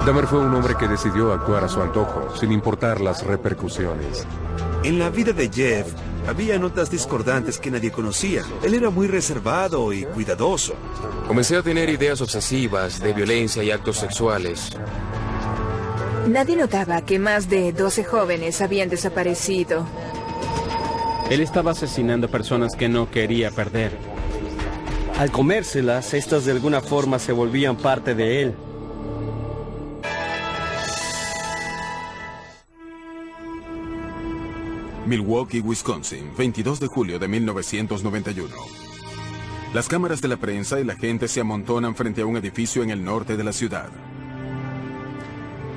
Dahmer fue un hombre que decidió actuar a su antojo, sin importar las repercusiones. En la vida de Jeff, había notas discordantes que nadie conocía. Él era muy reservado y cuidadoso. Comencé a tener ideas obsesivas de violencia y actos sexuales. Nadie notaba que más de 12 jóvenes habían desaparecido. Él estaba asesinando personas que no quería perder. Al comérselas, estas de alguna forma se volvían parte de él. Milwaukee, Wisconsin, 22 de julio de 1991. Las cámaras de la prensa y la gente se amontonan frente a un edificio en el norte de la ciudad.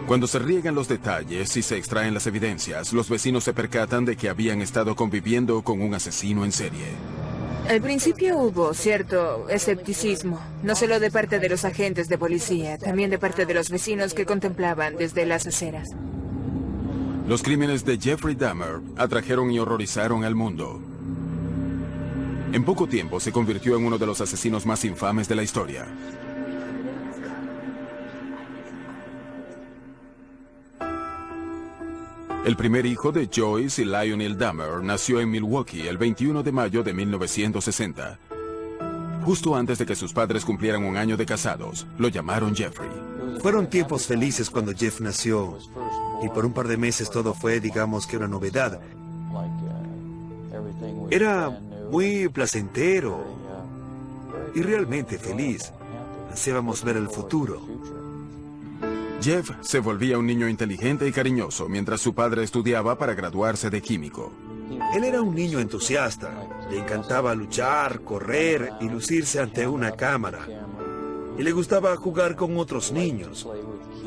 Cuando se riegan los detalles y se extraen las evidencias, los vecinos se percatan de que habían estado conviviendo con un asesino en serie. Al principio hubo cierto escepticismo, no solo de parte de los agentes de policía, también de parte de los vecinos que contemplaban desde las aceras. Los crímenes de Jeffrey Dahmer atrajeron y horrorizaron al mundo. En poco tiempo se convirtió en uno de los asesinos más infames de la historia. El primer hijo de Joyce y Lionel Dahmer nació en Milwaukee el 21 de mayo de 1960. Justo antes de que sus padres cumplieran un año de casados, lo llamaron Jeffrey. Fueron tiempos felices cuando Jeff nació. Y por un par de meses todo fue, digamos que una novedad. Era muy placentero y realmente feliz. Ansiábamos ver el futuro. Jeff se volvía un niño inteligente y cariñoso mientras su padre estudiaba para graduarse de químico. Él era un niño entusiasta. Le encantaba luchar, correr y lucirse ante una cámara. Y le gustaba jugar con otros niños,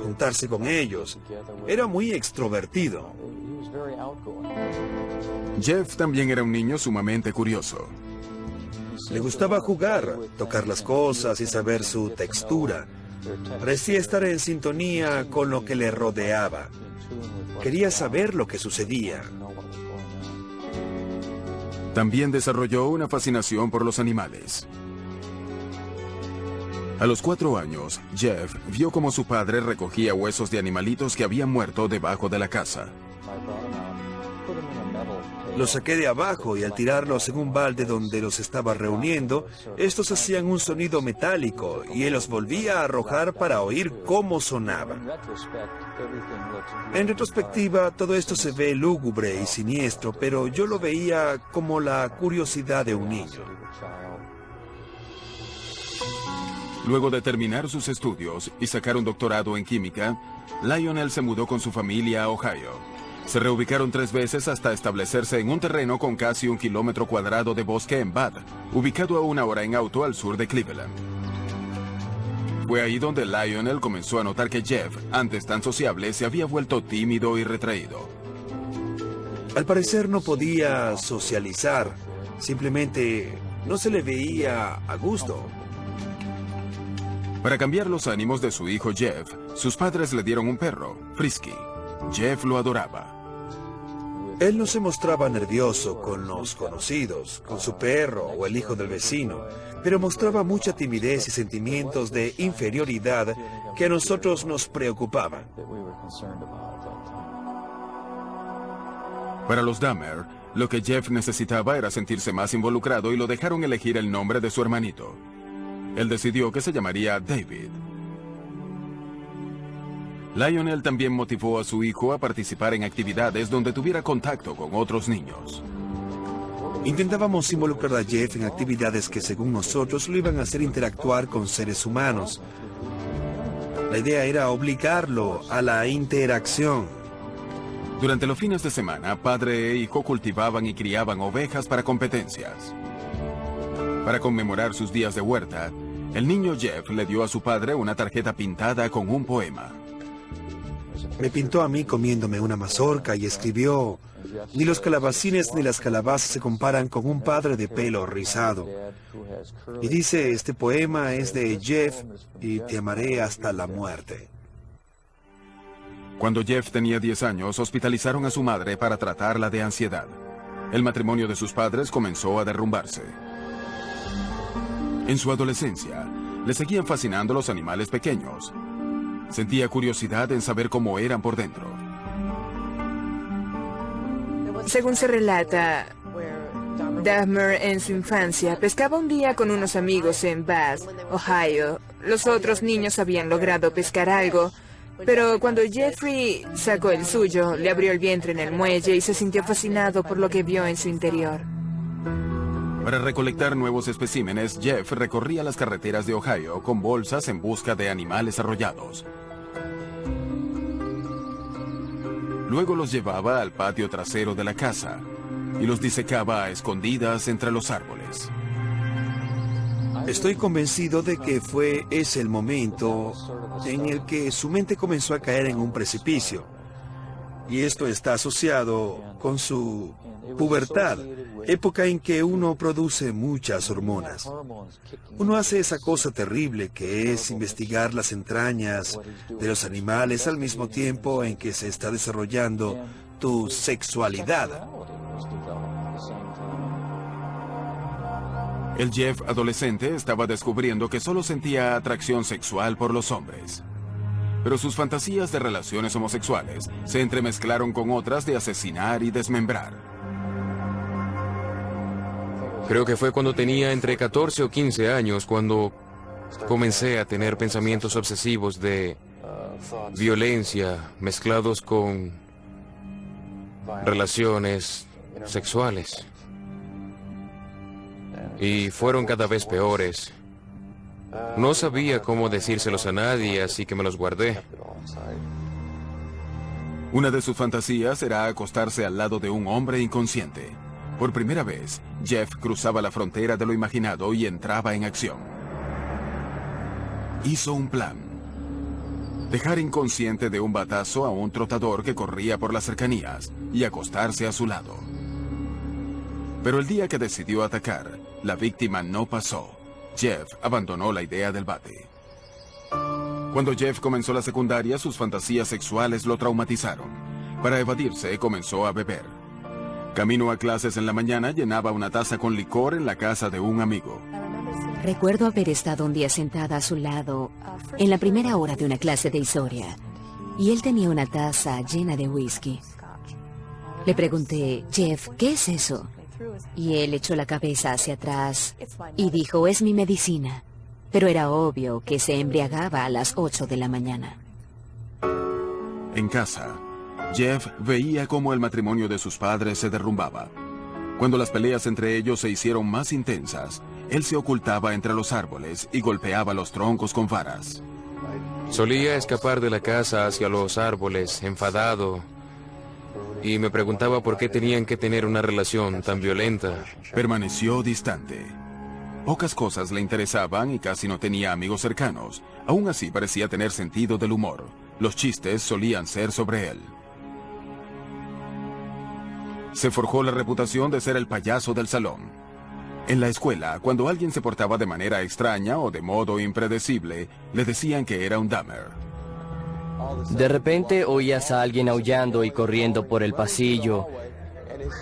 juntarse con ellos. Era muy extrovertido. Jeff también era un niño sumamente curioso. Le gustaba jugar, tocar las cosas y saber su textura. Parecía estar en sintonía con lo que le rodeaba. Quería saber lo que sucedía. También desarrolló una fascinación por los animales. A los 4 años, Jeff vio cómo su padre recogía huesos de animalitos que habían muerto debajo de la casa. Los saqué de abajo y al tirarlos en un balde donde los estaba reuniendo, estos hacían un sonido metálico y él los volvía a arrojar para oír cómo sonaban. En retrospectiva, todo esto se ve lúgubre y siniestro, pero yo lo veía como la curiosidad de un niño. Luego de terminar sus estudios y sacar un doctorado en química, Lionel se mudó con su familia a Ohio. Se reubicaron 3 veces hasta establecerse en un terreno con casi 1 kilómetro cuadrado de bosque en Bath, ubicado a 1 hora en auto al sur de Cleveland. Fue ahí donde Lionel comenzó a notar que Jeff, antes tan sociable, se había vuelto tímido y retraído. Al parecer no podía socializar, simplemente no se le veía a gusto. Para cambiar los ánimos de su hijo Jeff, sus padres le dieron un perro, Frisky. Jeff lo adoraba. Él no se mostraba nervioso con los conocidos, con su perro o el hijo del vecino, pero mostraba mucha timidez y sentimientos de inferioridad que a nosotros nos preocupaban. Para los Dahmer, lo que Jeff necesitaba era sentirse más involucrado y lo dejaron elegir el nombre de su hermanito. Él decidió que se llamaría David. Lionel también motivó a su hijo a participar en actividades donde tuviera contacto con otros niños. Intentábamos involucrar a Jeff en actividades que según nosotros lo iban a hacer interactuar con seres humanos. La idea era obligarlo a la interacción. Durante los fines de semana, padre e hijo cultivaban y criaban ovejas para competencias. Para conmemorar sus días de huerta, el niño Jeff le dio a su padre una tarjeta pintada con un poema. Me pintó a mí comiéndome una mazorca y escribió: ni los calabacines ni las calabazas se comparan con un padre de pelo rizado. Y dice, este poema es de Jeff y te amaré hasta la muerte. Cuando Jeff tenía 10 años, hospitalizaron a su madre para tratarla de ansiedad. El matrimonio de sus padres comenzó a derrumbarse. En su adolescencia, le seguían fascinando los animales pequeños. Sentía curiosidad en saber cómo eran por dentro. Según se relata, Dahmer en su infancia pescaba un día con unos amigos en Bath, Ohio. Los otros niños habían logrado pescar algo, pero cuando Jeffrey sacó el suyo, le abrió el vientre en el muelle y se sintió fascinado por lo que vio en su interior. Para recolectar nuevos especímenes, Jeff recorría las carreteras de Ohio con bolsas en busca de animales arrollados. Luego los llevaba al patio trasero de la casa y los disecaba a escondidas entre los árboles. Estoy convencido de que fue ese el momento en el que su mente comenzó a caer en un precipicio. Y esto está asociado con su pubertad, época en que uno produce muchas hormonas. Uno hace esa cosa terrible que es investigar las entrañas de los animales al mismo tiempo en que se está desarrollando tu sexualidad. El Jeff adolescente estaba descubriendo que solo sentía atracción sexual por los hombres. Pero sus fantasías de relaciones homosexuales se entremezclaron con otras de asesinar y desmembrar. Creo que fue cuando tenía entre 14 o 15 años cuando comencé a tener pensamientos obsesivos de violencia mezclados con relaciones sexuales. Y fueron cada vez peores. No sabía cómo decírselos a nadie, así que me los guardé. Una de sus fantasías era acostarse al lado de un hombre inconsciente. Por primera vez, Jeff cruzaba la frontera de lo imaginado y entraba en acción. Hizo un plan. Dejar inconsciente de un batazo a un trotador que corría por las cercanías y acostarse a su lado. Pero el día que decidió atacar, la víctima no pasó. Jeff abandonó la idea del bate. Cuando Jeff comenzó la secundaria, sus fantasías sexuales lo traumatizaron. Para evadirse, comenzó a beber. Camino a clases en la mañana, llenaba una taza con licor en la casa de un amigo. Recuerdo haber estado un día sentada a su lado en la primera hora de una clase de historia, y él tenía una taza llena de whisky. Le pregunté, Jeff, ¿qué es eso? Y él echó la cabeza hacia atrás y dijo, es mi medicina. Pero era obvio que se embriagaba a las 8 de la mañana. En casa, Jeff veía cómo el matrimonio de sus padres se derrumbaba. Cuando las peleas entre ellos se hicieron más intensas, él se ocultaba entre los árboles y golpeaba los troncos con varas. Solía escapar de la casa hacia los árboles, enfadado, y me preguntaba por qué tenían que tener una relación tan violenta. Permaneció distante. Pocas cosas le interesaban y casi no tenía amigos cercanos. Aún así parecía tener sentido del humor. Los chistes solían ser sobre él. Se forjó la reputación de ser el payaso del salón. En la escuela, cuando alguien se portaba de manera extraña o de modo impredecible, le decían que era un Dahmer. De repente oías a alguien aullando y corriendo por el pasillo,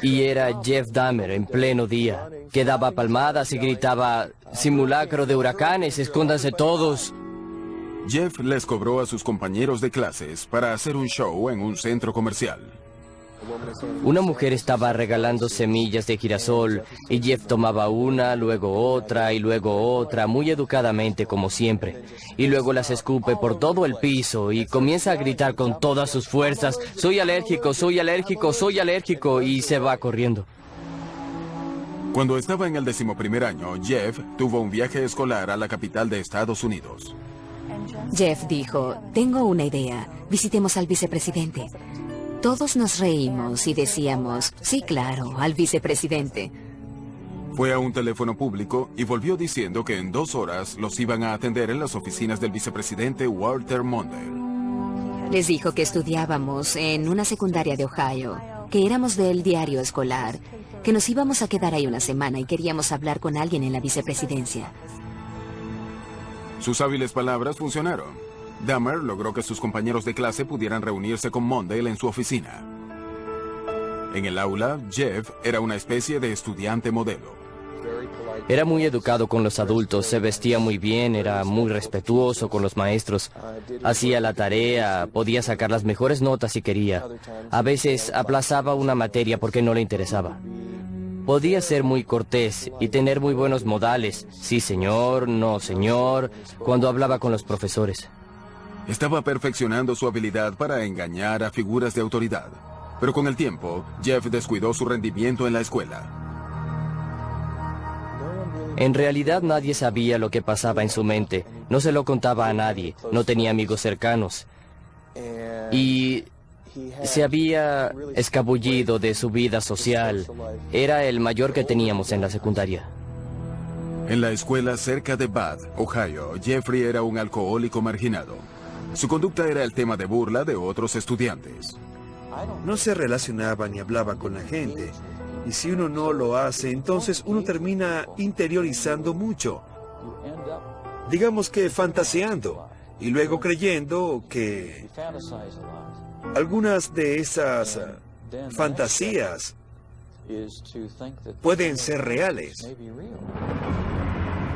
y era Jeff Dahmer en pleno día, que daba palmadas y gritaba, simulacro de huracanes, escóndanse todos. Jeff les cobró a sus compañeros de clases para hacer un show en un centro comercial. Una mujer estaba regalando semillas de girasol y Jeff tomaba una, luego otra y luego otra, muy educadamente como siempre. Y luego las escupe por todo el piso y comienza a gritar con todas sus fuerzas, soy alérgico, soy alérgico, soy alérgico, y se va corriendo. Cuando estaba en el 11º año, Jeff tuvo un viaje escolar a la capital de Estados Unidos. Jeff dijo, tengo una idea, visitemos al vicepresidente. Todos nos reímos y decíamos, sí, claro, al vicepresidente. Fue a un teléfono público y volvió diciendo que en 2 horas los iban a atender en las oficinas del vicepresidente Walter Mondale. Les dijo que estudiábamos en una secundaria de Ohio, que éramos del diario escolar, que nos íbamos a quedar ahí una semana y queríamos hablar con alguien en la vicepresidencia. Sus hábiles palabras funcionaron. Dahmer logró que sus compañeros de clase pudieran reunirse con Mondale en su oficina. En el aula, Jeff era una especie de estudiante modelo. Era muy educado con los adultos, se vestía muy bien, era muy respetuoso con los maestros. Hacía la tarea, podía sacar las mejores notas si quería. A veces aplazaba una materia porque no le interesaba. Podía ser muy cortés y tener muy buenos modales. Sí, señor, no, señor, cuando hablaba con los profesores. Estaba perfeccionando su habilidad para engañar a figuras de autoridad. Pero con el tiempo, Jeff descuidó su rendimiento en la escuela. En realidad nadie sabía lo que pasaba en su mente. No se lo contaba a nadie, no tenía amigos cercanos. Y se había escabullido de su vida social. Era el mayor que teníamos en la secundaria. En la escuela cerca de Bath, Ohio, Jeffrey era un alcohólico marginado. Su conducta era el tema de burla de otros estudiantes. No se relacionaba ni hablaba con la gente. Y si uno no lo hace, entonces uno termina interiorizando mucho. Digamos que fantaseando. Y luego creyendo que algunas de esas fantasías pueden ser reales.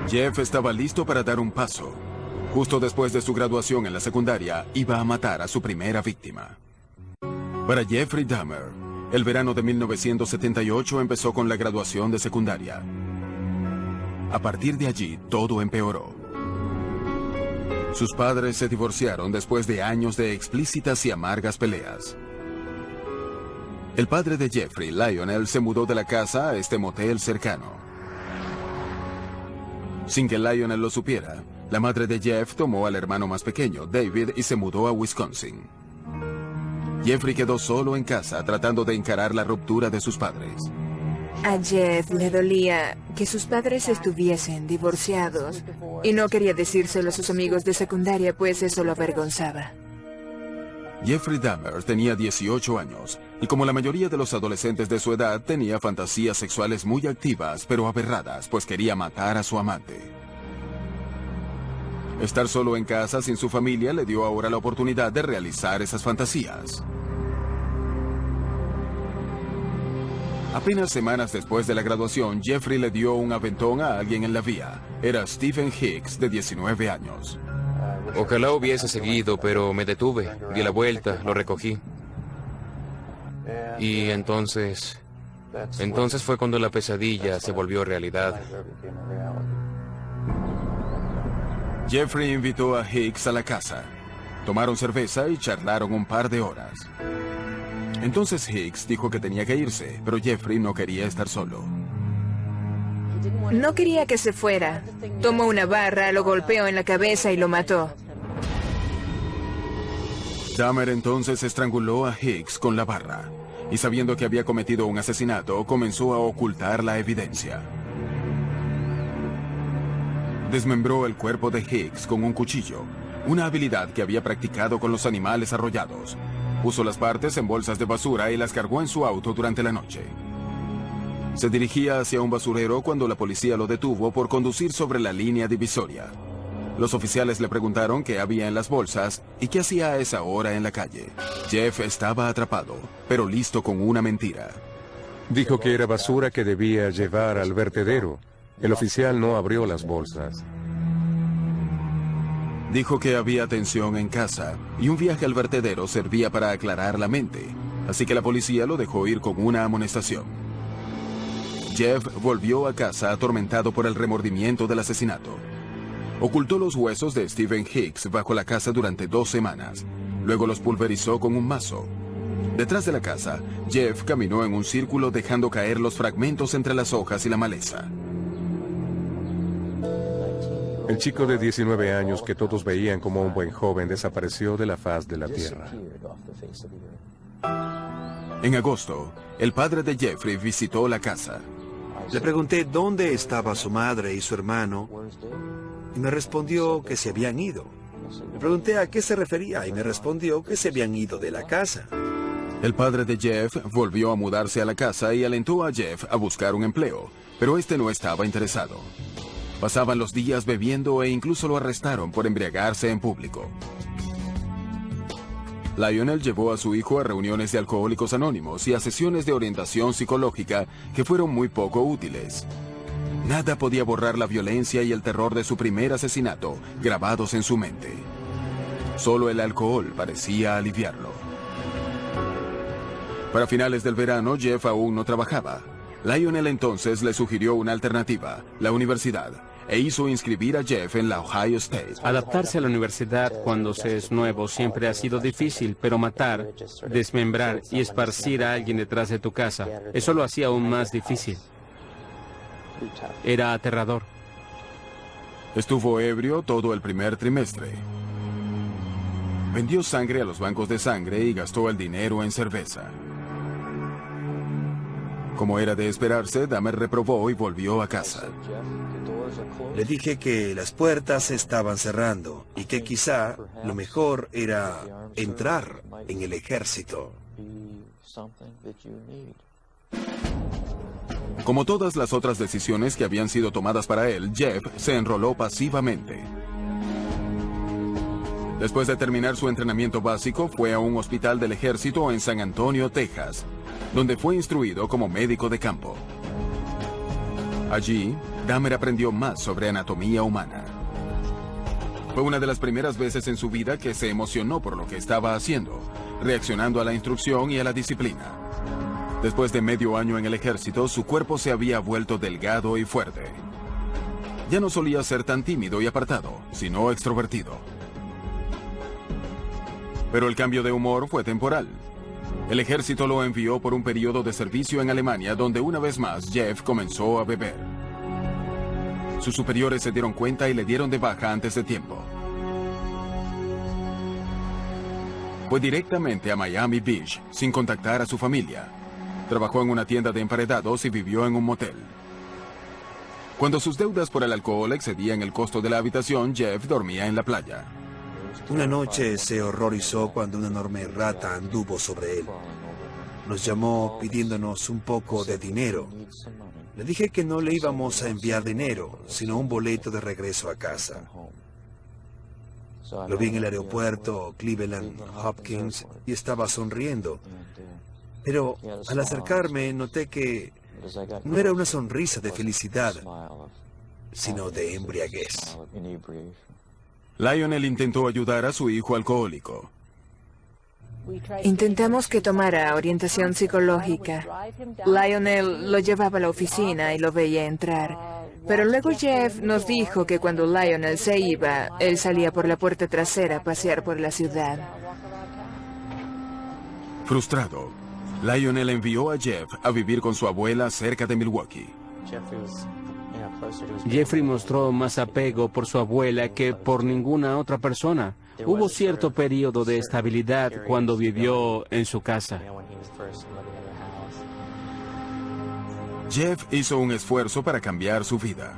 Jeff estaba listo para dar un paso. Justo después de su graduación en la secundaria, iba a matar a su primera víctima. Para Jeffrey Dahmer, el verano de 1978 empezó con la graduación de secundaria. A partir de allí, todo empeoró. Sus padres se divorciaron después de años de explícitas y amargas peleas. El padre de Jeffrey, Lionel, se mudó de la casa a este motel cercano. Sin que Lionel lo supiera, la madre de Jeff tomó al hermano más pequeño, David, y se mudó a Wisconsin. Jeffrey quedó solo en casa tratando de encarar la ruptura de sus padres. A Jeff le dolía que sus padres estuviesen divorciados y no quería decírselo a sus amigos de secundaria, pues eso lo avergonzaba. Jeffrey Dahmer tenía 18 años y, como la mayoría de los adolescentes de su edad, tenía fantasías sexuales muy activas pero aberradas, pues quería matar a su amante. Estar solo en casa sin su familia le dio ahora la oportunidad de realizar esas fantasías. Apenas semanas después de la graduación, Jeffrey le dio un aventón a alguien en la vía. Era Stephen Hicks, de 19 años. Ojalá hubiese seguido, pero me detuve. Di la vuelta, lo recogí. Y entonces fue cuando la pesadilla se volvió realidad. Jeffrey invitó a Hicks a la casa. Tomaron cerveza y charlaron un par de horas. Entonces Hicks dijo que tenía que irse, pero Jeffrey no quería estar solo. No quería que se fuera. Tomó una barra, lo golpeó en la cabeza y lo mató. Dahmer entonces estranguló a Hicks con la barra, y sabiendo que había cometido un asesinato, comenzó a ocultar la evidencia. Desmembró el cuerpo de Hicks con un cuchillo, una habilidad que había practicado con los animales arrollados. Puso las partes en bolsas de basura y las cargó en su auto durante la noche. Se dirigía hacia un basurero cuando la policía lo detuvo por conducir sobre la línea divisoria. Los oficiales le preguntaron qué había en las bolsas y qué hacía a esa hora en la calle. Jeff estaba atrapado, pero listo con una mentira. Dijo que era basura que debía llevar al vertedero. El oficial no abrió las bolsas. Dijo que había tensión en casa y un viaje al vertedero servía para aclarar la mente, así que la policía lo dejó ir con una amonestación. Jeff volvió a casa atormentado por el remordimiento del asesinato. Ocultó los huesos de Stephen Hicks bajo la casa durante 2 semanas. Luego los pulverizó con un mazo. Detrás de la casa, Jeff caminó en un círculo dejando caer los fragmentos entre las hojas y la maleza. El chico de 19 años que todos veían como un buen joven desapareció de la faz de la tierra. En agosto, el padre de Jeffrey visitó la casa. Le pregunté dónde estaba su madre y su hermano y me respondió que se habían ido. Le pregunté a qué se refería y me respondió que se habían ido de la casa. El padre de Jeff volvió a mudarse a la casa y alentó a Jeff a buscar un empleo, pero este no estaba interesado. Pasaban los días bebiendo e incluso lo arrestaron por embriagarse en público. Lionel llevó a su hijo a reuniones de alcohólicos anónimos y a sesiones de orientación psicológica que fueron muy poco útiles. Nada podía borrar la violencia y el terror de su primer asesinato, grabados en su mente. Solo el alcohol parecía aliviarlo. Para finales del verano, Jeff aún no trabajaba. Lionel entonces le sugirió una alternativa, la universidad, e hizo inscribir a Jeff en la Ohio State. Adaptarse a la universidad cuando se es nuevo siempre ha sido difícil, pero matar, desmembrar y esparcir a alguien detrás de tu casa, eso lo hacía aún más difícil. Era aterrador. Estuvo ebrio todo el primer trimestre. Vendió sangre a los bancos de sangre y gastó el dinero en cerveza. Como era de esperarse, Dahmer reprobó y volvió a casa. Le dije que las puertas se estaban cerrando y que quizá lo mejor era entrar en el ejército. Como todas las otras decisiones que habían sido tomadas para él, Jeff se enroló pasivamente. Después de terminar su entrenamiento básico, fue a un hospital del ejército en San Antonio, Texas, donde fue instruido como médico de campo. Allí, Dahmer aprendió más sobre anatomía humana. Fue una de las primeras veces en su vida que se emocionó por lo que estaba haciendo, reaccionando a la instrucción y a la disciplina. Después de medio año en el ejército, su cuerpo se había vuelto delgado y fuerte. Ya no solía ser tan tímido y apartado, sino extrovertido. Pero el cambio de humor fue temporal. El ejército lo envió por un periodo de servicio en Alemania, donde una vez más Jeff comenzó a beber. Sus superiores se dieron cuenta y le dieron de baja antes de tiempo. Fue directamente a Miami Beach, sin contactar a su familia. Trabajó en una tienda de emparedados y vivió en un motel. Cuando sus deudas por el alcohol excedían el costo de la habitación, Jeff dormía en la playa. Una noche se horrorizó cuando una enorme rata anduvo sobre él. Nos llamó pidiéndonos un poco de dinero. Le dije que no le íbamos a enviar dinero, sino un boleto de regreso a casa. Lo vi en el aeropuerto Cleveland Hopkins y estaba sonriendo. Pero al acercarme noté que no era una sonrisa de felicidad, sino de embriaguez. Lionel intentó ayudar a su hijo alcohólico. Intentamos que tomara orientación psicológica. Lionel lo llevaba a la oficina y lo veía entrar. Pero luego Jeff nos dijo que cuando Lionel se iba, él salía por la puerta trasera a pasear por la ciudad. Frustrado, Lionel envió a Jeff a vivir con su abuela cerca de Milwaukee. Jeffrey mostró más apego por su abuela que por ninguna otra persona. Hubo cierto periodo de estabilidad cuando vivió en su casa. Jeff hizo un esfuerzo para cambiar su vida.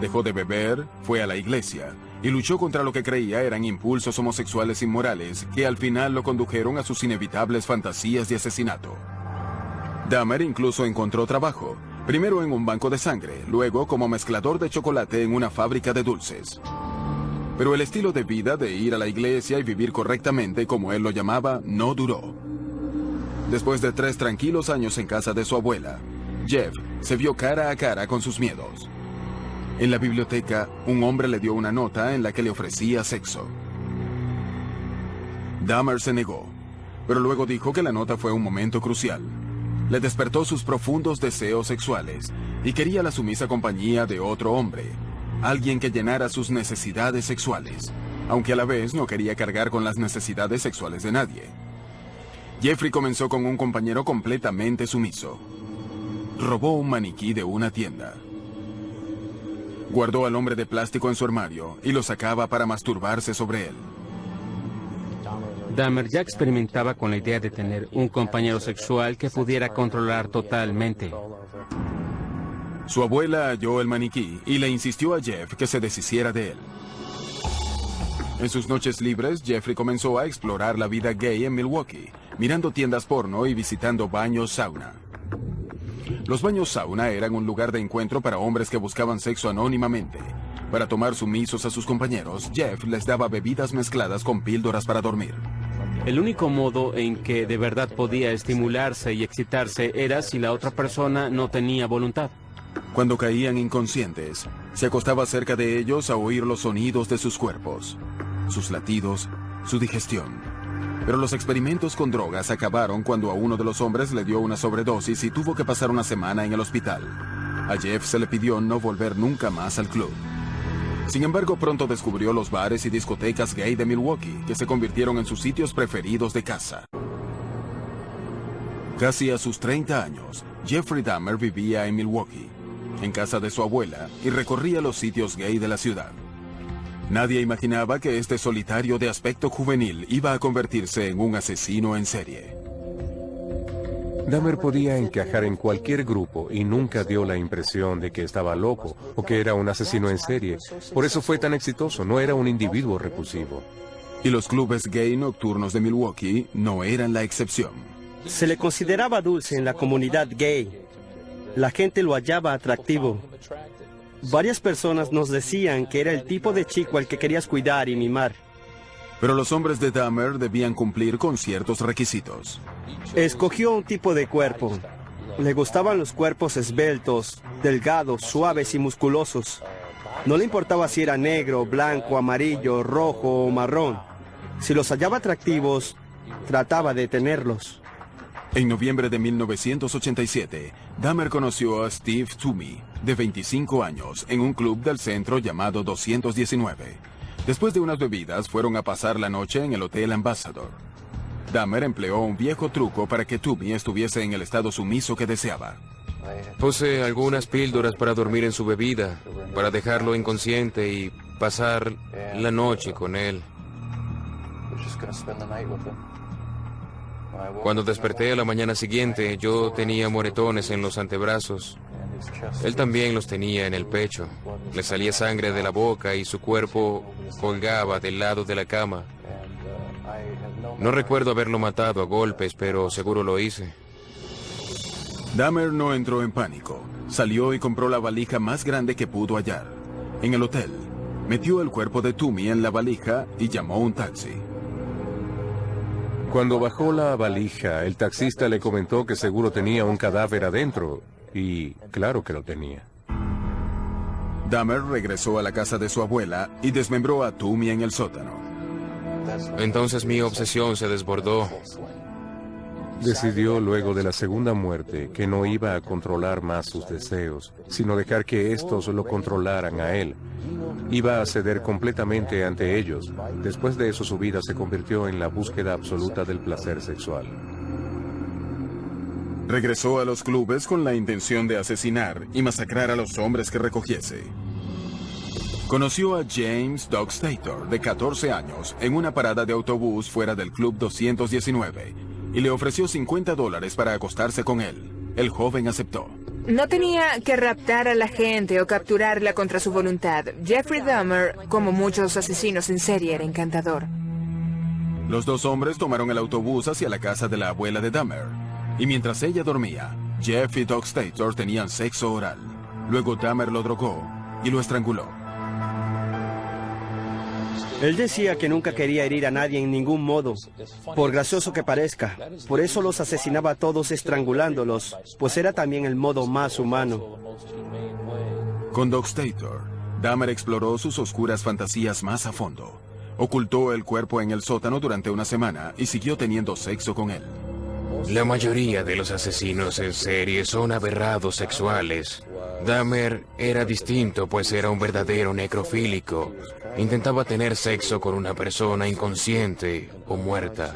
Dejó de beber, fue a la iglesia y luchó contra lo que creía eran impulsos homosexuales inmorales que al final lo condujeron a sus inevitables fantasías de asesinato. Dahmer incluso encontró trabajo, primero en un banco de sangre, luego como mezclador de chocolate en una fábrica de dulces. Pero el estilo de vida de ir a la iglesia y vivir correctamente, como él lo llamaba, no duró. Después de 3 tranquilos años en casa de su abuela, Jeff se vio cara a cara con sus miedos. En la biblioteca, un hombre le dio una nota en la que le ofrecía sexo. Dahmer se negó, pero luego dijo que la nota fue un momento crucial. Le despertó sus profundos deseos sexuales y quería la sumisa compañía de otro hombre, alguien que llenara sus necesidades sexuales, aunque a la vez no quería cargar con las necesidades sexuales de nadie. Jeffrey comenzó con un compañero completamente sumiso. Robó un maniquí de una tienda. Guardó al hombre de plástico en su armario y lo sacaba para masturbarse sobre él. Dahmer ya experimentaba con la idea de tener un compañero sexual que pudiera controlar totalmente. Su abuela halló el maniquí y le insistió a Jeff que se deshiciera de él. En sus noches libres, Jeffrey comenzó a explorar la vida gay en Milwaukee, mirando tiendas porno y visitando baños sauna. Los baños sauna eran un lugar de encuentro para hombres que buscaban sexo anónimamente. Para tomar sumisos a sus compañeros, Jeff les daba bebidas mezcladas con píldoras para dormir. El único modo en que de verdad podía estimularse y excitarse era si la otra persona no tenía voluntad. Cuando caían inconscientes, se acostaba cerca de ellos a oír los sonidos de sus cuerpos, sus latidos, su digestión. Pero los experimentos con drogas acabaron cuando a uno de los hombres le dio una sobredosis y tuvo que pasar una semana en el hospital. A Jeff se le pidió no volver nunca más al club. Sin embargo, pronto descubrió los bares y discotecas gay de Milwaukee, que se convirtieron en sus sitios preferidos de caza. Casi a sus 30 años, Jeffrey Dahmer vivía en Milwaukee, en casa de su abuela, y recorría los sitios gay de la ciudad. Nadie imaginaba que este solitario de aspecto juvenil iba a convertirse en un asesino en serie. Dahmer podía encajar en cualquier grupo y nunca dio la impresión de que estaba loco o que era un asesino en serie. Por eso fue tan exitoso, no era un individuo repulsivo. Y los clubes gay nocturnos de Milwaukee no eran la excepción. Se le consideraba dulce en la comunidad gay. La gente lo hallaba atractivo. Varias personas nos decían que era el tipo de chico al que querías cuidar y mimar. Pero los hombres de Dahmer debían cumplir con ciertos requisitos. Escogió un tipo de cuerpo. Le gustaban los cuerpos esbeltos, delgados, suaves y musculosos. No le importaba si era negro, blanco, amarillo, rojo o marrón. Si los hallaba atractivos, trataba de tenerlos. En noviembre de 1987, Dahmer conoció a Steve Toomey, de 25 años, en un club del centro llamado 219. Después de unas bebidas, fueron a pasar la noche en el Hotel Ambassador. Dahmer empleó un viejo truco para que Toomey estuviese en el estado sumiso que deseaba. Puse algunas píldoras para dormir en su bebida, para dejarlo inconsciente y pasar la noche con él. Cuando desperté a la mañana siguiente, yo tenía moretones en los antebrazos. Él también los tenía en el pecho. Le salía sangre de la boca y su cuerpo colgaba del lado de la cama. No recuerdo haberlo matado a golpes, pero seguro lo hice. Dahmer no entró en pánico. Salió y compró la valija más grande que pudo hallar. En el hotel, metió el cuerpo de Toomey en la valija y llamó un taxi. Cuando bajó la valija, el taxista le comentó que seguro tenía un cadáver adentro. Y claro que lo tenía. Dahmer regresó a la casa de su abuela y desmembró a Toomey en el sótano. Entonces mi obsesión se desbordó. Decidió luego de la segunda muerte que no iba a controlar más sus deseos, sino dejar que estos lo controlaran a él. Iba a ceder completamente ante ellos. Después de eso su vida se convirtió en la búsqueda absoluta del placer sexual. Regresó a los clubes con la intención de asesinar y masacrar a los hombres que recogiese. Conoció a James Doug Stator, de 14 años, en una parada de autobús fuera del Club 219, y le ofreció $50 para acostarse con él. El joven aceptó. No tenía que raptar a la gente o capturarla contra su voluntad. Jeffrey Dahmer, como muchos asesinos en serie, era encantador. Los dos hombres tomaron el autobús hacia la casa de la abuela de Dahmer. Y mientras ella dormía, Jeff y Doug Stator tenían sexo oral. Luego Dahmer lo drogó y lo estranguló. Él decía que nunca quería herir a nadie en ningún modo, por gracioso que parezca. Por eso los asesinaba a todos estrangulándolos, pues era también el modo más humano. Con Doug Stator, Dahmer exploró sus oscuras fantasías más a fondo. Ocultó el cuerpo en el sótano durante una semana y siguió teniendo sexo con él. La mayoría de los asesinos en serie son aberrados sexuales. Dahmer era distinto, pues era un verdadero necrofílico. Intentaba tener sexo con una persona inconsciente o muerta.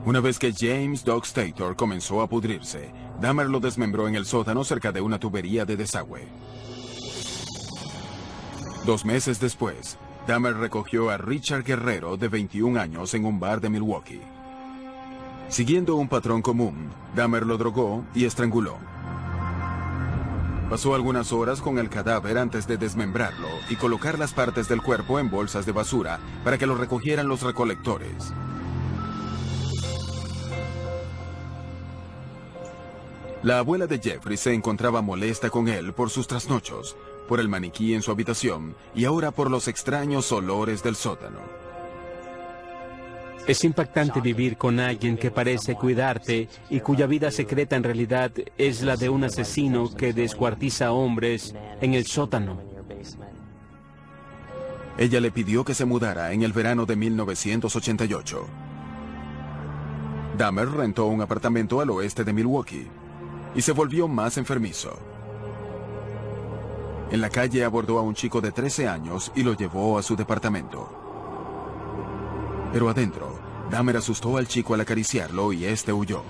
Una vez que James Doug Stator comenzó a pudrirse, Dahmer lo desmembró en el sótano cerca de una tubería de desagüe. 2 meses después, Dahmer recogió a Richard Guerrero, de 21 años, en un bar de Milwaukee. Siguiendo un patrón común, Dahmer lo drogó y estranguló. Pasó algunas horas con el cadáver antes de desmembrarlo y colocar las partes del cuerpo en bolsas de basura para que lo recogieran los recolectores. La abuela de Jeffrey se encontraba molesta con él por sus trasnochos, por el maniquí en su habitación y ahora por los extraños olores del sótano. Es impactante vivir con alguien que parece cuidarte y cuya vida secreta en realidad es la de un asesino que descuartiza hombres en el sótano. Ella le pidió que se mudara en el verano de 1988. Dahmer rentó un apartamento al oeste de Milwaukee y se volvió más enfermizo. En la calle abordó a un chico de 13 años y lo llevó a su departamento. Pero adentro, Dahmer asustó al chico al acariciarlo y este huyó.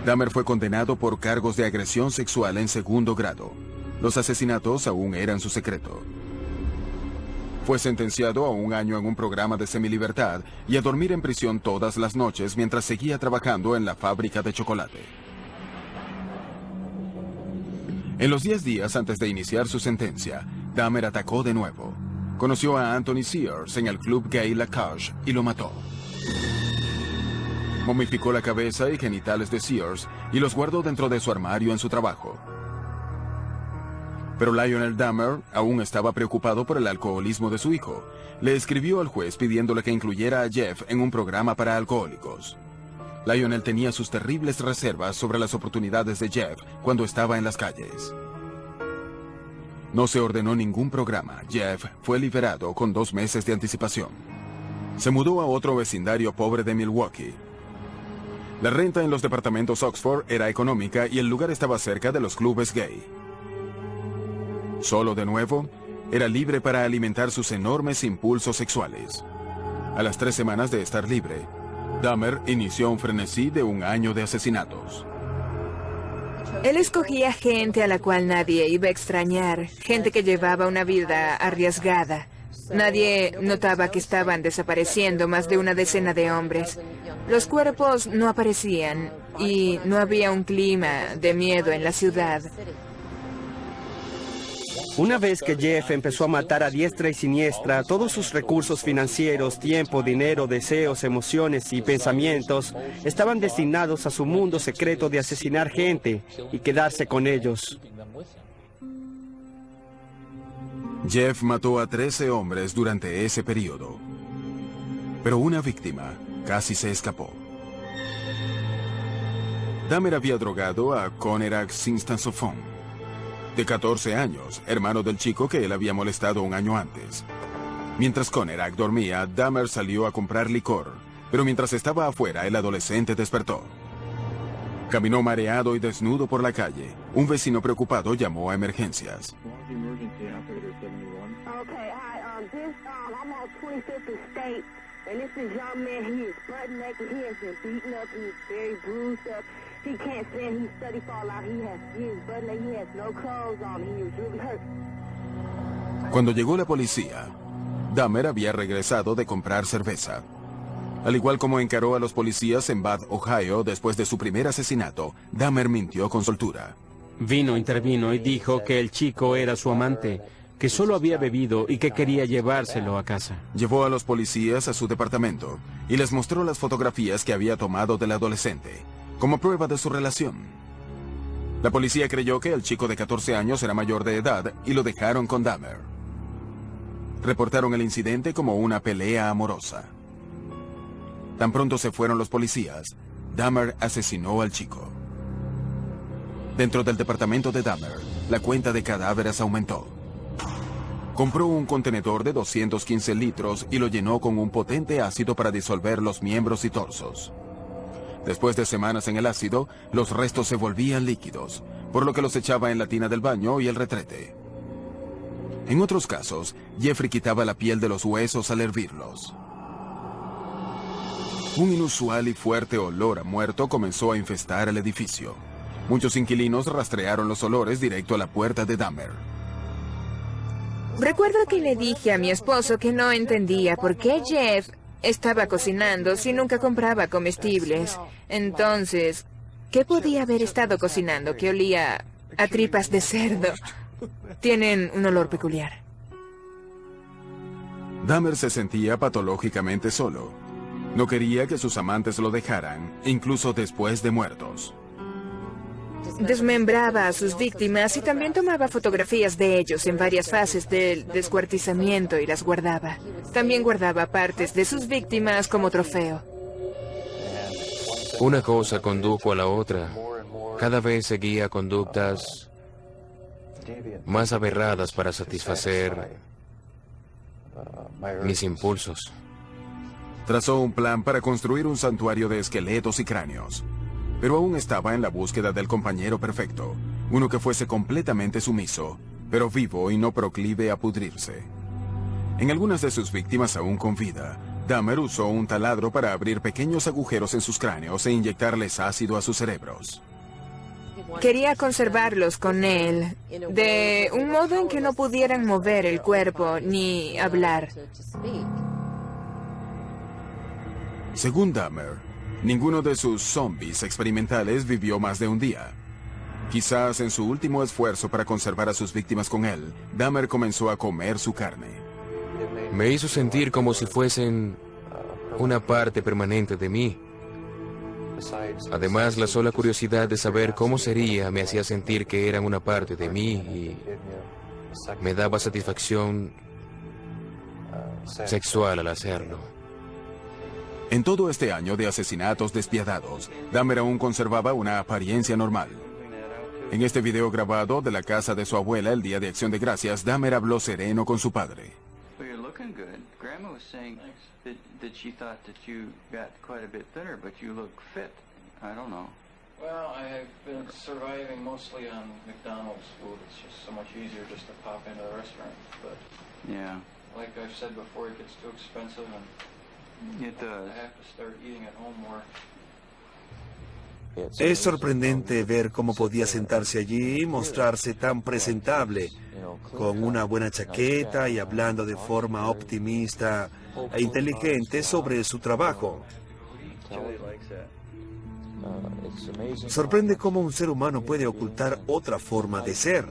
Dahmer fue condenado por cargos de agresión sexual en segundo grado. Los asesinatos aún eran su secreto. Fue sentenciado a 1 año en un programa de semilibertad y a dormir en prisión todas las noches mientras seguía trabajando en la fábrica de chocolate. En los 10 días antes de iniciar su sentencia, Dahmer atacó de nuevo. Conoció a Anthony Sears en el club gay La Cage y lo mató. Momificó la cabeza y genitales de Sears y los guardó dentro de su armario en su trabajo. Pero Lionel Dahmer aún estaba preocupado por el alcoholismo de su hijo. Le escribió al juez pidiéndole que incluyera a Jeff en un programa para alcohólicos. Lionel tenía sus terribles reservas sobre las oportunidades de Jeff cuando estaba en las calles. No se ordenó ningún programa. Jeff fue liberado con 2 meses de anticipación. Se mudó a otro vecindario pobre de Milwaukee. La renta en los departamentos Oxford era económica y el lugar estaba cerca de los clubes gay. Solo de nuevo, era libre para alimentar sus enormes impulsos sexuales. A las 3 semanas de estar libre, Dahmer inició un frenesí de 1 año de asesinatos. Él escogía gente a la cual nadie iba a extrañar, gente que llevaba una vida arriesgada. Nadie notaba que estaban desapareciendo más de 1 decena de hombres. Los cuerpos no aparecían y no había un clima de miedo en la ciudad. Una vez que Jeff empezó a matar a diestra y siniestra, todos sus recursos financieros, tiempo, dinero, deseos, emociones y pensamientos estaban destinados a su mundo secreto de asesinar gente y quedarse con ellos. Jeff mató a 13 hombres durante ese periodo, pero una víctima casi se escapó. Dahmer había drogado a Conerak Sinstansofon, de 14 años, hermano del chico que él había molestado 1 año antes. Mientras Conerak dormía, Dahmer salió a comprar licor, pero mientras estaba afuera, el adolescente despertó. Caminó mareado y desnudo por la calle. Un vecino preocupado llamó a emergencias. Cuando llegó la policía, Dahmer había regresado de comprar cerveza. Al igual como encaró a los policías en Bath, Ohio, después de su primer asesinato, Dahmer mintió con soltura. Intervino y dijo que el chico era su amante, que solo había bebido y que quería llevárselo a casa. Llevó a los policías a su departamento y les mostró las fotografías que había tomado del adolescente, como prueba de su relación. La policía creyó que el chico de 14 años era mayor de edad y lo dejaron con Dahmer. Reportaron el incidente como una pelea amorosa. Tan pronto se fueron los policías, Dahmer asesinó al chico. Dentro del departamento de Dahmer, la cuenta de cadáveres aumentó. Compró un contenedor de 215 litros y lo llenó con un potente ácido para disolver los miembros y torsos. Después de semanas en el ácido, los restos se volvían líquidos, por lo que los echaba en la tina del baño y el retrete. En otros casos, Jeffrey quitaba la piel de los huesos al hervirlos. Un inusual y fuerte olor a muerto comenzó a infestar el edificio. Muchos inquilinos rastrearon los olores directo a la puerta de Dahmer. Recuerdo que le dije a mi esposo que no entendía por qué Jeff estaba cocinando si nunca compraba comestibles. Entonces, ¿qué podía haber estado cocinando que olía a tripas de cerdo? Tienen un olor peculiar. Dahmer se sentía patológicamente solo. No quería que sus amantes lo dejaran, incluso después de muertos. Desmembraba a sus víctimas y también tomaba fotografías de ellos en varias fases del descuartizamiento y las guardaba. También guardaba partes de sus víctimas como trofeo. Una cosa condujo a la otra. Cada vez seguía conductas más aberradas para satisfacer mis impulsos. Trazó un plan para construir un santuario de esqueletos y cráneos. Pero aún estaba en la búsqueda del compañero perfecto, uno que fuese completamente sumiso, pero vivo y no proclive a pudrirse. En algunas de sus víctimas aún con vida, Dahmer usó un taladro para abrir pequeños agujeros en sus cráneos e inyectarles ácido a sus cerebros. Quería conservarlos con él, de un modo en que no pudieran mover el cuerpo ni hablar. Según Dahmer, ninguno de sus zombies experimentales vivió más de un día. Quizás en su último esfuerzo para conservar a sus víctimas con él, Dahmer comenzó a comer su carne. Me hizo sentir como si fuesen una parte permanente de mí. Además, la sola curiosidad de saber cómo sería me hacía sentir que eran una parte de mí y me daba satisfacción sexual al hacerlo. En todo este año de asesinatos despiadados, Dahmer aún conservaba una apariencia normal. En este video grabado de la casa de su abuela el día de Acción de Gracias, Dahmer habló sereno con su padre. Well, I've been surviving mostly on McDonald's food. It's just so much easier just to pop into the restaurant. But yeah, like I've said before, it gets too expensive and it does. I have to start eating at home more. Es sorprendente ver cómo podía sentarse allí y mostrarse tan presentable, con una buena chaqueta y hablando de forma optimista e inteligente sobre su trabajo. Sorprende cómo un ser humano puede ocultar otra forma de ser.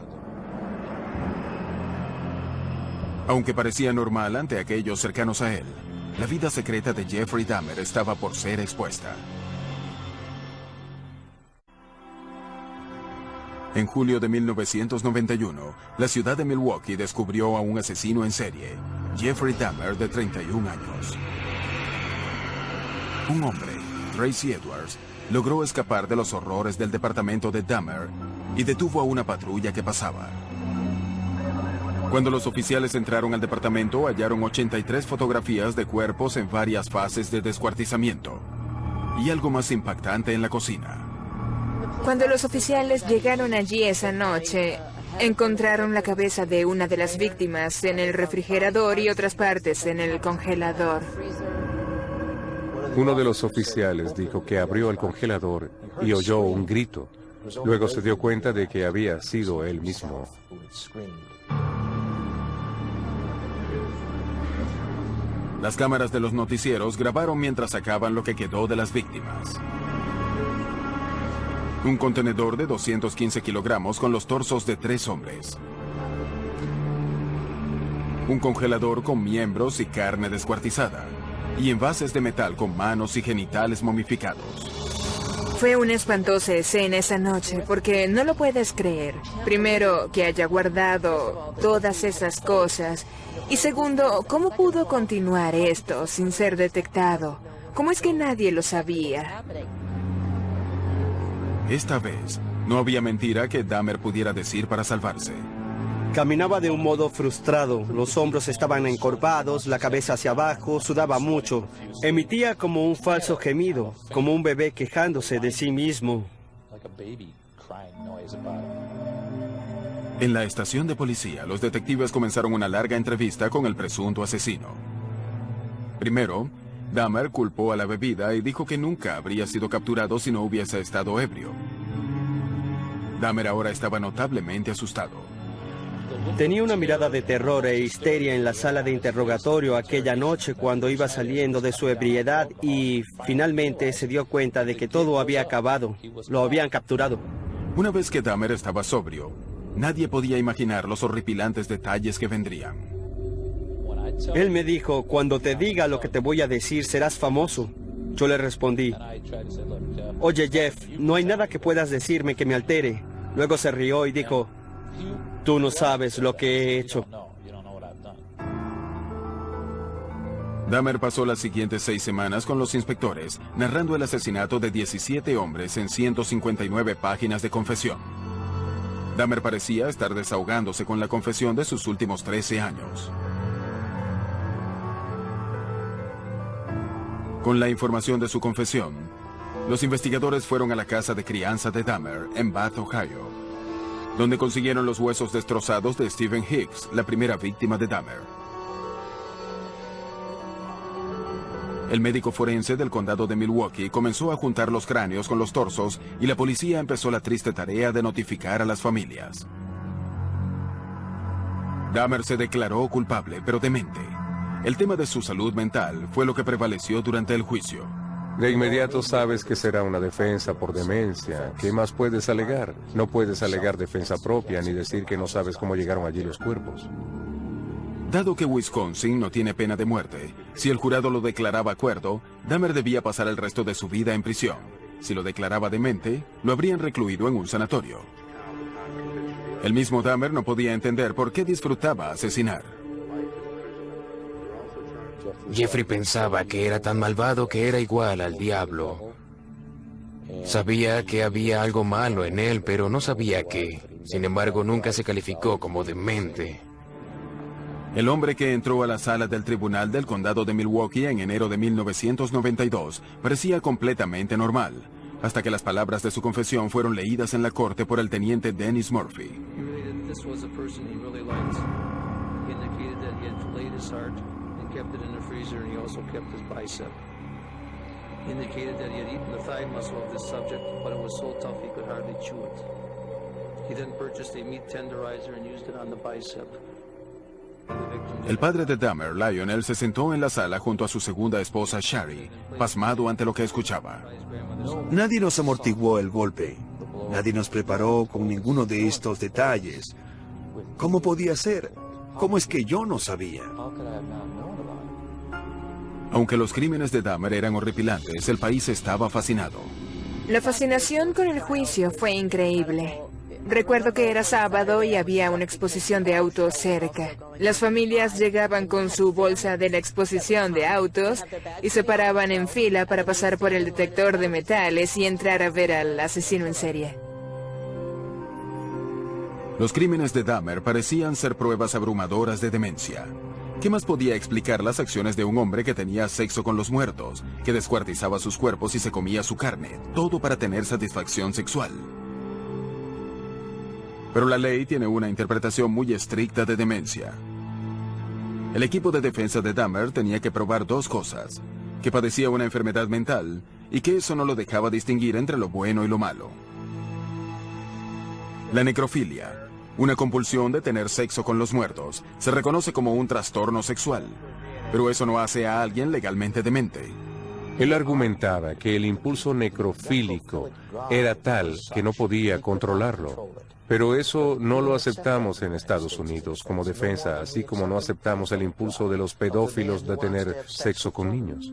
Aunque parecía normal ante aquellos cercanos a él, la vida secreta de Jeffrey Dahmer estaba por ser expuesta. En julio de 1991, la ciudad de Milwaukee descubrió a un asesino en serie, Jeffrey Dahmer, de 31 años. Un hombre, Tracy Edwards, logró escapar de los horrores del departamento de Dahmer y detuvo a una patrulla que pasaba. Cuando los oficiales entraron al departamento, hallaron 83 fotografías de cuerpos en varias fases de descuartizamiento y algo más impactante en la cocina. Cuando los oficiales llegaron allí esa noche, encontraron la cabeza de una de las víctimas en el refrigerador y otras partes en el congelador. Uno de los oficiales dijo que abrió el congelador y oyó un grito. Luego se dio cuenta de que había sido él mismo. Las cámaras de los noticieros grabaron mientras sacaban lo que quedó de las víctimas. Un contenedor de 215 kilogramos con los torsos de 3 hombres. Un congelador con miembros y carne descuartizada. Y envases de metal con manos y genitales momificados. Fue una espantosa escena esa noche, porque no lo puedes creer. Primero, que haya guardado todas esas cosas. Y segundo, ¿cómo pudo continuar esto sin ser detectado? ¿Cómo es que nadie lo sabía? Esta vez, no había mentira que Dahmer pudiera decir para salvarse. Caminaba de un modo frustrado, los hombros estaban encorvados, la cabeza hacia abajo, sudaba mucho. Emitía como un falso gemido, como un bebé quejándose de sí mismo. En la estación de policía, los detectives comenzaron una larga entrevista con el presunto asesino. Primero, Dahmer culpó a la bebida y dijo que nunca habría sido capturado si no hubiese estado ebrio. Dahmer ahora estaba notablemente asustado. Tenía una mirada de terror e histeria en la sala de interrogatorio aquella noche cuando iba saliendo de su ebriedad y finalmente se dio cuenta de que todo había acabado. Lo habían capturado. Una vez que Dahmer estaba sobrio, nadie podía imaginar los horripilantes detalles que vendrían. Él me dijo, cuando te diga lo que te voy a decir serás famoso. Yo le respondí, oye Jeff, no hay nada que puedas decirme que me altere. Luego se rió y dijo, tú no sabes lo que he hecho. Dahmer pasó las siguientes 6 semanas con los inspectores, narrando el asesinato de 17 hombres en 159 páginas de confesión. Dahmer parecía estar desahogándose con la confesión de sus últimos 13 años. Con la información de su confesión, los investigadores fueron a la casa de crianza de Dahmer en Bath, Ohio, donde consiguieron los huesos destrozados de Stephen Hicks, la primera víctima de Dahmer. El médico forense del condado de Milwaukee comenzó a juntar los cráneos con los torsos y la policía empezó la triste tarea de notificar a las familias. Dahmer se declaró culpable, pero demente. El tema de su salud mental fue lo que prevaleció durante el juicio. De inmediato sabes que será una defensa por demencia. ¿Qué más puedes alegar? No puedes alegar defensa propia ni decir que no sabes cómo llegaron allí los cuerpos. Dado que Wisconsin no tiene pena de muerte, si el jurado lo declaraba cuerdo, Dahmer debía pasar el resto de su vida en prisión. Si lo declaraba demente, lo habrían recluido en un sanatorio. El mismo Dahmer no podía entender por qué disfrutaba asesinar. Jeffrey pensaba que era tan malvado que era igual al diablo. Sabía que había algo malo en él, pero no sabía qué. Sin embargo, nunca se calificó como demente. El hombre que entró a la sala del tribunal del condado de Milwaukee en enero de 1992 parecía completamente normal, hasta que las palabras de su confesión fueron leídas en la corte por el teniente Dennis Murphy. El padre de Dahmer, Lionel, se sentó en la sala junto a su segunda esposa, Shari, pasmado ante lo que escuchaba. Nadie nos amortiguó el golpe. Nadie nos preparó con ninguno de estos detalles. ¿Cómo podía ser? ¿Cómo es que yo no sabía? Aunque los crímenes de Dahmer eran horripilantes, el país estaba fascinado. La fascinación con el juicio fue increíble. Recuerdo que era sábado y había una exposición de autos cerca. Las familias llegaban con su bolsa de la exposición de autos y se paraban en fila para pasar por el detector de metales y entrar a ver al asesino en serie. Los crímenes de Dahmer parecían ser pruebas abrumadoras de demencia. ¿Qué más podía explicar las acciones de un hombre que tenía sexo con los muertos, que descuartizaba sus cuerpos y se comía su carne, todo para tener satisfacción sexual? Pero la ley tiene una interpretación muy estricta de demencia. El equipo de defensa de Dahmer tenía que probar 2 cosas: que padecía una enfermedad mental y que eso no lo dejaba distinguir entre lo bueno y lo malo. La necrofilia, una compulsión de tener sexo con los muertos, se reconoce como un trastorno sexual, pero eso no hace a alguien legalmente demente. Él argumentaba que el impulso necrofílico era tal que no podía controlarlo. Pero eso no lo aceptamos en Estados Unidos como defensa, así como no aceptamos el impulso de los pedófilos de tener sexo con niños.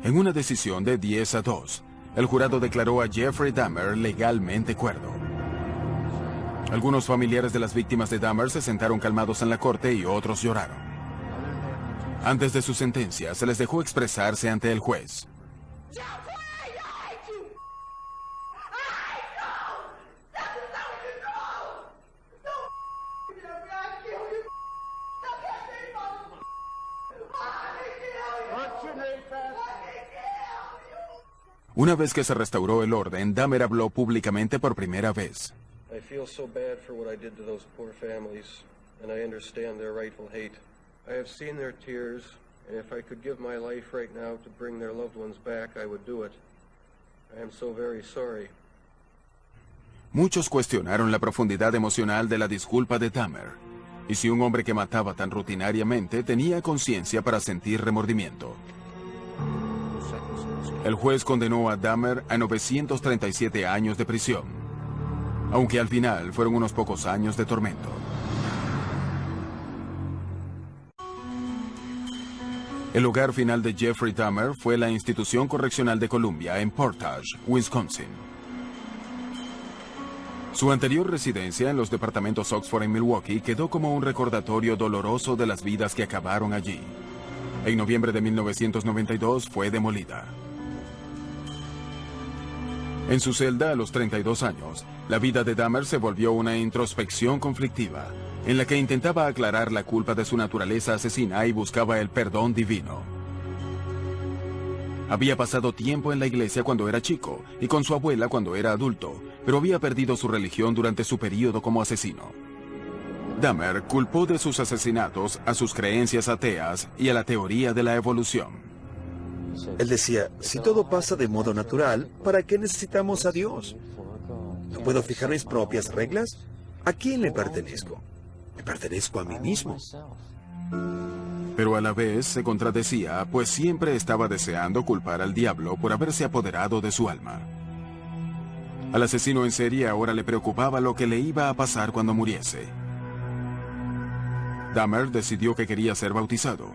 En una decisión de 10-2, el jurado declaró a Jeffrey Dahmer legalmente cuerdo. Algunos familiares de las víctimas de Dahmer se sentaron calmados en la corte y otros lloraron. Antes de su sentencia, se les dejó expresarse ante el juez. Una vez que se restauró el orden, Dahmer habló públicamente por primera vez. I feel so bad for what I did to those poor families, and I understand their rightful hate. I have seen their tears, and if I could give my life right now to bring their loved ones back, I would do it. I am so very sorry. Muchos cuestionaron la profundidad emocional de la disculpa de Dahmer, y si un hombre que mataba tan rutinariamente tenía conciencia para sentir remordimiento. El juez condenó a Dahmer a 937 años de prisión, aunque al final fueron unos pocos años de tormento. El hogar final de Jeffrey Dahmer fue la Institución Correccional de Columbia en Portage, Wisconsin. Su anterior residencia en los departamentos Oxford y Milwaukee quedó como un recordatorio doloroso de las vidas que acabaron allí. En noviembre de 1992 fue demolida. En su celda a los 32 años, la vida de Dahmer se volvió una introspección conflictiva, en la que intentaba aclarar la culpa de su naturaleza asesina y buscaba el perdón divino. Había pasado tiempo en la iglesia cuando era chico y con su abuela cuando era adulto, pero había perdido su religión durante su período como asesino. Dahmer culpó de sus asesinatos a sus creencias ateas y a la teoría de la evolución. Él decía, si todo pasa de modo natural, ¿para qué necesitamos a Dios? ¿No puedo fijar mis propias reglas? ¿A quién le pertenezco? Me pertenezco a mí mismo. Pero a la vez se contradecía, pues siempre estaba deseando culpar al diablo por haberse apoderado de su alma. Al asesino en serie ahora le preocupaba lo que le iba a pasar cuando muriese. Dahmer decidió que quería ser bautizado.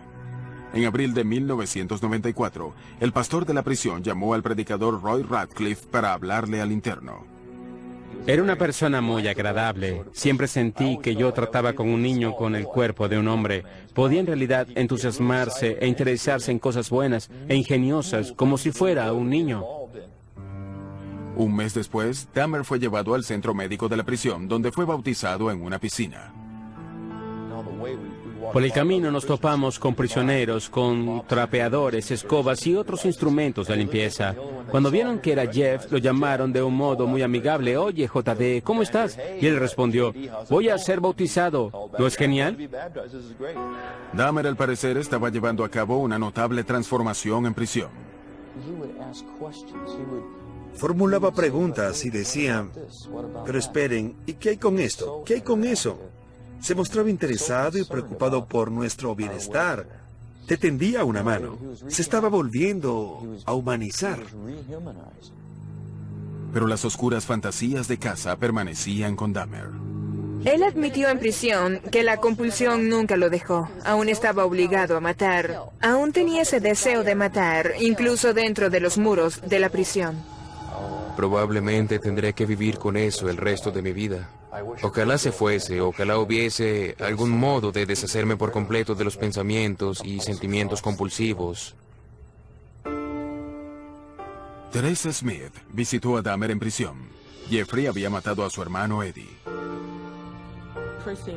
En abril de 1994, el pastor de la prisión llamó al predicador Roy Radcliffe para hablarle al interno. Era una persona muy agradable. Siempre sentí que yo trataba con un niño con el cuerpo de un hombre. Podía en realidad entusiasmarse e interesarse en cosas buenas e ingeniosas, como si fuera un niño. Un mes después, Dahmer fue llevado al centro médico de la prisión, donde fue bautizado en una piscina. Por el camino nos topamos con prisioneros, con trapeadores, escobas y otros instrumentos de limpieza. Cuando vieron que era Jeff, lo llamaron de un modo muy amigable. Oye, JD, ¿cómo estás? Y él respondió, voy a ser bautizado. ¿No es genial? Dahmer, al parecer, estaba llevando a cabo una notable transformación en prisión. Formulaba preguntas y decía, pero esperen, ¿y qué hay con esto? ¿Qué hay con eso? Se mostraba interesado y preocupado por nuestro bienestar. Te tendía una mano. Se estaba volviendo a humanizar. Pero las oscuras fantasías de casa permanecían con Dahmer. Él admitió en prisión que la compulsión nunca lo dejó. Aún estaba obligado a matar. Aún tenía ese deseo de matar, incluso dentro de los muros de la prisión. Probablemente tendré que vivir con eso el resto de mi vida. Ojalá se fuese, ojalá hubiese algún modo de deshacerme por completo de los pensamientos y sentimientos compulsivos. Teresa Smith visitó a Dahmer en prisión. Jeffrey había matado a su hermano Eddie.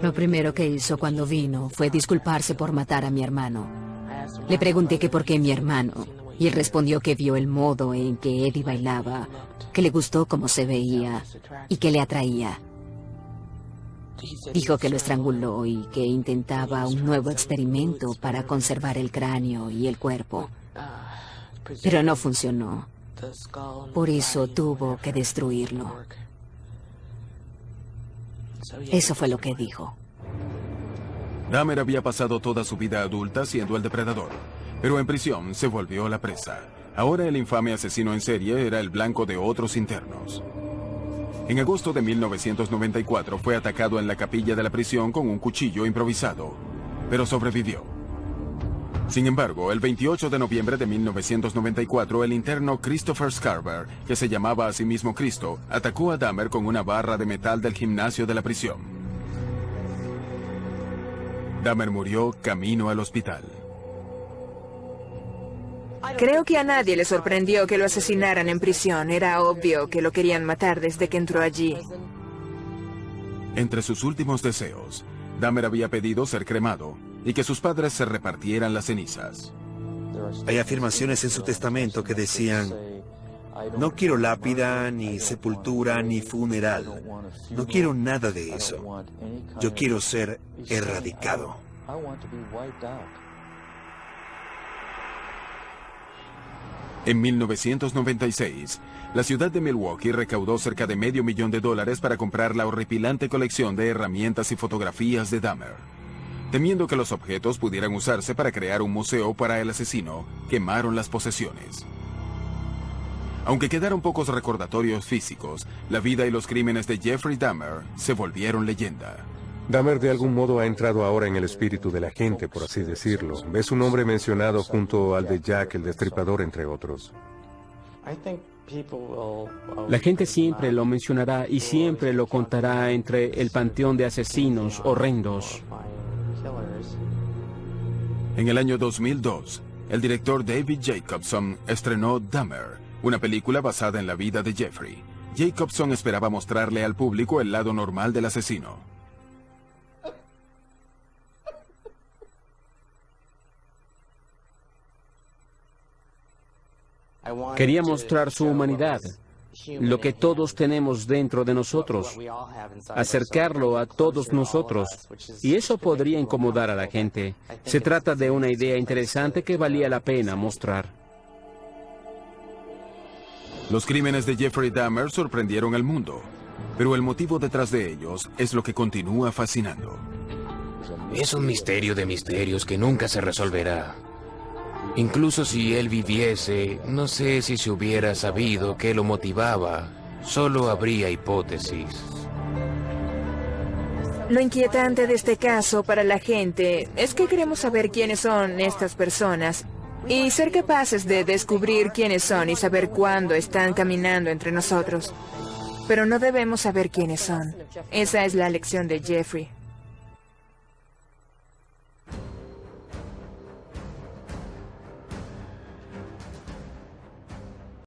Lo primero que hizo cuando vino fue disculparse por matar a mi hermano. Le pregunté que por qué mi hermano, y él respondió que vio el modo en que Eddie bailaba, que le gustó cómo se veía y que le atraía. Dijo que lo estranguló y que intentaba un nuevo experimento para conservar el cráneo y el cuerpo. Pero no funcionó. Por eso tuvo que destruirlo. Eso fue lo que dijo. Dahmer había pasado toda su vida adulta siendo el depredador, pero en prisión se volvió la presa. Ahora el infame asesino en serie era el blanco de otros internos. En agosto de 1994 fue atacado en la capilla de la prisión con un cuchillo improvisado, pero sobrevivió. Sin embargo, el 28 de noviembre de 1994, el interno Christopher Scarver, que se llamaba a sí mismo Cristo, atacó a Dahmer con una barra de metal del gimnasio de la prisión. Dahmer murió camino al hospital. Creo que a nadie le sorprendió que lo asesinaran en prisión. Era obvio que lo querían matar desde que entró allí. Entre sus últimos deseos, Dahmer había pedido ser cremado y que sus padres se repartieran las cenizas. Hay afirmaciones en su testamento que decían, no quiero lápida, ni sepultura, ni funeral. No quiero nada de eso. Yo quiero ser erradicado. En 1996, la ciudad de Milwaukee recaudó cerca de $500,000 para comprar la horripilante colección de herramientas y fotografías de Dahmer. Temiendo que los objetos pudieran usarse para crear un museo para el asesino, quemaron las posesiones. Aunque quedaron pocos recordatorios físicos, la vida y los crímenes de Jeffrey Dahmer se volvieron leyenda. Dahmer de algún modo ha entrado ahora en el espíritu de la gente, por así decirlo. Ve su nombre mencionado junto al de Jack el Destripador, entre otros. La gente siempre lo mencionará y siempre lo contará entre el panteón de asesinos horrendos. En el año 2002, el director David Jacobson estrenó Dahmer, una película basada en la vida de Jeffrey. Jacobson esperaba mostrarle al público el lado normal del asesino. Quería mostrar su humanidad, lo que todos tenemos dentro de nosotros, acercarlo a todos nosotros, y eso podría incomodar a la gente. Se trata de una idea interesante que valía la pena mostrar. Los crímenes de Jeffrey Dahmer sorprendieron al mundo, pero el motivo detrás de ellos es lo que continúa fascinando. Es un misterio de misterios que nunca se resolverá. Incluso si él viviese, no sé si se hubiera sabido qué lo motivaba. Solo habría hipótesis. Lo inquietante de este caso para la gente es que queremos saber quiénes son estas personas y ser capaces de descubrir quiénes son y saber cuándo están caminando entre nosotros. Pero no debemos saber quiénes son. Esa es la lección de Jeffrey.